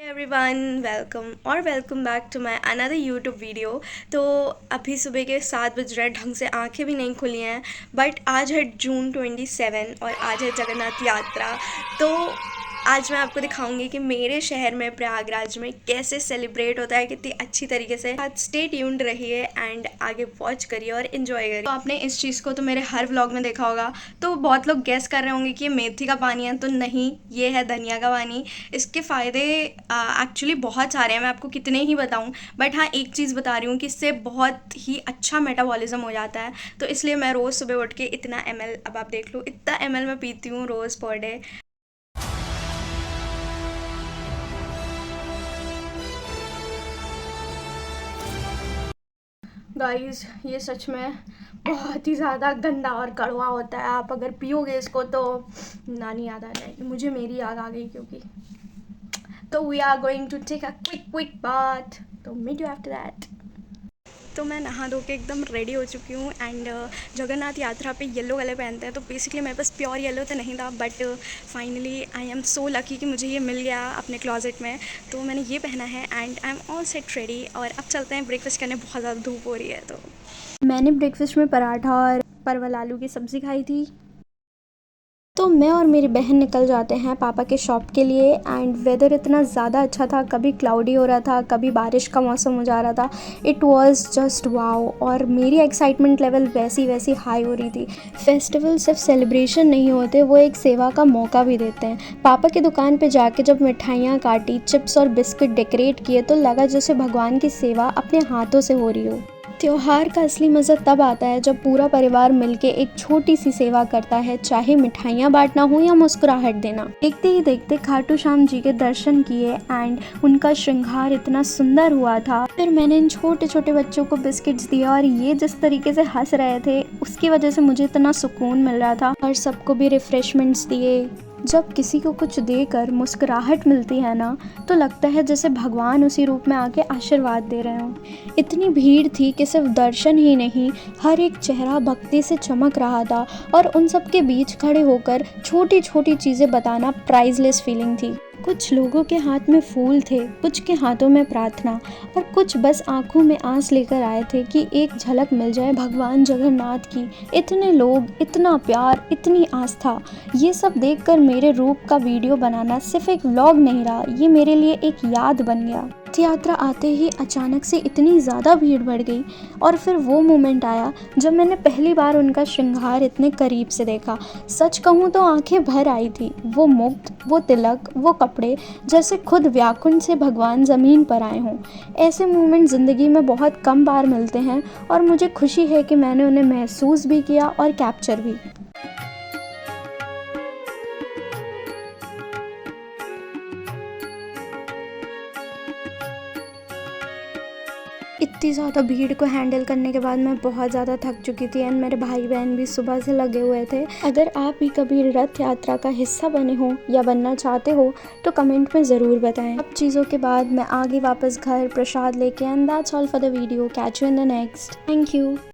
Everyone welcome back to my another YouTube video. तो अभी सुबह के 7 बज रहे, ढंग से आंखें भी नहीं खुली हैं। बट आज है जून 27 और आज है जगन्नाथ यात्रा। तो आज मैं आपको दिखाऊंगी कि मेरे शहर में प्रयागराज में कैसे सेलिब्रेट होता है, कितनी अच्छी तरीके से। आज स्टे ट्यून्ड रहिए एंड आगे वॉच करिए और इन्जॉय करिए। तो आपने इस चीज़ को तो मेरे हर व्लॉग में देखा होगा। तो बहुत लोग गेस कर रहे होंगे कि ये मेथी का पानी है, तो नहीं, ये है धनिया का पानी। इसके फ़ायदे एक्चुअली बहुत सारे हैं, मैं आपको कितने ही बताऊं। बट हाँ, एक चीज़ बता रही हूँ कि इससे बहुत ही अच्छा मेटाबॉलिज्म हो जाता है। तो इसलिए मैं रोज़ सुबह उठ के इतना ml, अब आप देख लो, इतना ml मैं पीती हूँ रोज़ पर डे। गाइस, ये सच में बहुत ही ज़्यादा गंदा और कड़वा होता है। आप अगर पियोगे इसको तो नानी याद आ जाएगी। मुझे मेरी याद आ गई क्योंकि। तो we are going to take a quick bath. तो मीट यू आफ्टर दैट। तो मैं नहा धो के एकदम रेडी हो चुकी हूँ एंड जगन्नाथ यात्रा पे येलो कलर पहनते हैं। तो बेसिकली मेरे पास प्योर येलो तो नहीं था, but finally I am so lucky कि मुझे ये मिल गया अपने क्लोजेट में। तो मैंने ये पहना है and I am all set ready. और अब चलते हैं ब्रेकफास्ट करने, बहुत ज़्यादा धूप हो रही है। तो मैंने ब्रेकफास्ट में पराठा और परवल आलू की सब्ज़ी खाई थी। तो मैं और मेरी बहन निकल जाते हैं पापा के शॉप के लिए एंड वेदर इतना ज़्यादा अच्छा था, कभी क्लाउडी हो रहा था, कभी बारिश का मौसम हो जा रहा था। It was just wow. और मेरी एक्साइटमेंट लेवल वैसी वैसी हाई हो रही थी। फेस्टिवल सिर्फ सेलिब्रेशन नहीं होते, वो एक सेवा का मौका भी देते हैं। पापा की दुकान पे जाके जब मिठाइयाँ काटी, चिप्स और बिस्किट डेकोरेट किए, तो लगा जैसे भगवान की सेवा अपने हाथों से हो रही हो। त्योहार का असली मज़ा तब आता है जब पूरा परिवार मिलके एक छोटी सी सेवा करता है, चाहे मिठाइयाँ बांटना हो या मुस्कुराहट देना। देखते ही देखते खाटू श्याम जी के दर्शन किए एंड उनका श्रृंगार इतना सुंदर हुआ था। फिर मैंने इन छोटे छोटे बच्चों को बिस्किट्स दिया और ये जिस तरीके से हंस रहे थे, उसकी वजह से मुझे इतना सुकून मिल रहा था। और सबको भी रिफ्रेशमेंट्स दिए। जब किसी को कुछ देकर मुस्कुराहट मिलती है ना, तो लगता है जैसे भगवान उसी रूप में आके आशीर्वाद दे रहे हों। इतनी भीड़ थी कि सिर्फ दर्शन ही नहीं, हर एक चेहरा भक्ति से चमक रहा था। और उन सब के बीच खड़े होकर छोटी छोटी चीज़ें बताना प्राइजलेस फीलिंग थी। कुछ लोगों के हाथ में फूल थे, कुछ के हाथों में प्रार्थना, और कुछ बस आंखों में आंस लेकर आए थे कि एक झलक मिल जाए भगवान जगन्नाथ की। इतने लोग, इतना प्यार, इतनी आस्था, ये सब देखकर मेरे रूप का वीडियो बनाना सिर्फ एक व्लॉग नहीं रहा, ये मेरे लिए एक याद बन गया। यात्रा आते ही अचानक से इतनी ज़्यादा भीड़ बढ़ गई और फिर वो मोमेंट आया जब मैंने पहली बार उनका श्रृंगार इतने करीब से देखा। सच कहूँ तो आंखें भर आई थी। वो मुग्ध, वो तिलक, वो कपड़े, जैसे खुद व्याकुंठ से भगवान ज़मीन पर आए हों। ऐसे मोमेंट ज़िंदगी में बहुत कम बार मिलते हैं और मुझे खुशी है कि मैंने उन्हें महसूस भी किया और कैप्चर भी। इतनी ज़्यादा भीड़ को हैंडल करने के बाद मैं बहुत ज़्यादा थक चुकी थी एंड मेरे भाई बहन भी सुबह से लगे हुए थे। अगर आप भी कभी रथ यात्रा का हिस्सा बने हो या बनना चाहते हो तो कमेंट में ज़रूर बताएं। अब चीज़ों के बाद मैं आगे वापस घर प्रसाद लेके, and that's all for the video. Catch you in the next. Thank you.